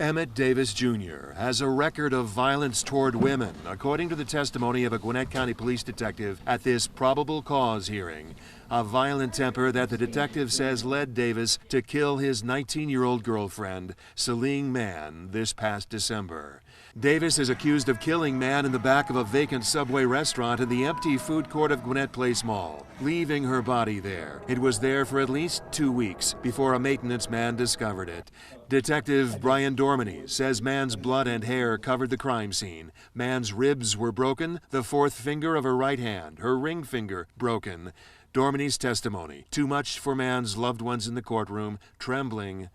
Emmett Davis Jr. has a record of violence toward women, according to the testimony of a Gwinnett County police detective at this probable cause hearing. A violent temper that the detective says led Davis to kill his 19-year-old girlfriend, Silling Man, this past December. Davis is accused of killing Man in the back of a vacant Subway restaurant in the empty food court of Gwinnett Place Mall, leaving her body there. It was there for at least 2 weeks before a maintenance man discovered it. Detective Brian Dorminey says Man's blood and hair covered the crime scene. Man's ribs were broken, the fourth finger of her right hand, her ring finger, broken. Dorminey's testimony, too much for Man's loved ones in the courtroom, trembling,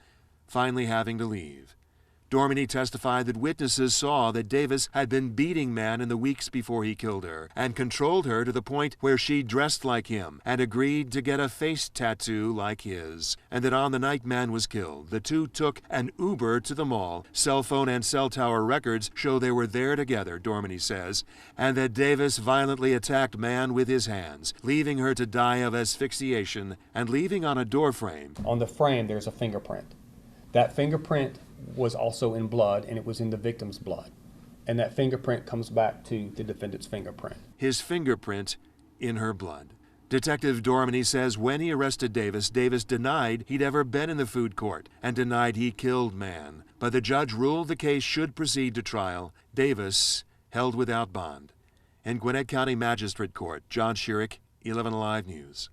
finally having to leave. Dorminey testified that witnesses saw that Davis had been beating Man in the weeks before he killed her and controlled her to the point where she dressed like him and agreed to get a face tattoo like his, and that on the night Man was killed, the two took an Uber to the mall. Cell phone and cell tower records show they were there together, Dorminey says, and that Davis violently attacked Man with his hands, leaving her to die of asphyxiation and leaving on a door frame. On the frame, there's a fingerprint. That fingerprint was also in blood, and it was in the victim's blood. And that fingerprint comes back to the defendant's fingerprint. His fingerprint in her blood. Detective Dorminey says when he arrested Davis, Davis denied he'd ever been in the food court and denied he killed Man. But the judge ruled the case should proceed to trial. Davis held without bond. In Gwinnett County Magistrate Court, John Schierick, 11 Alive News.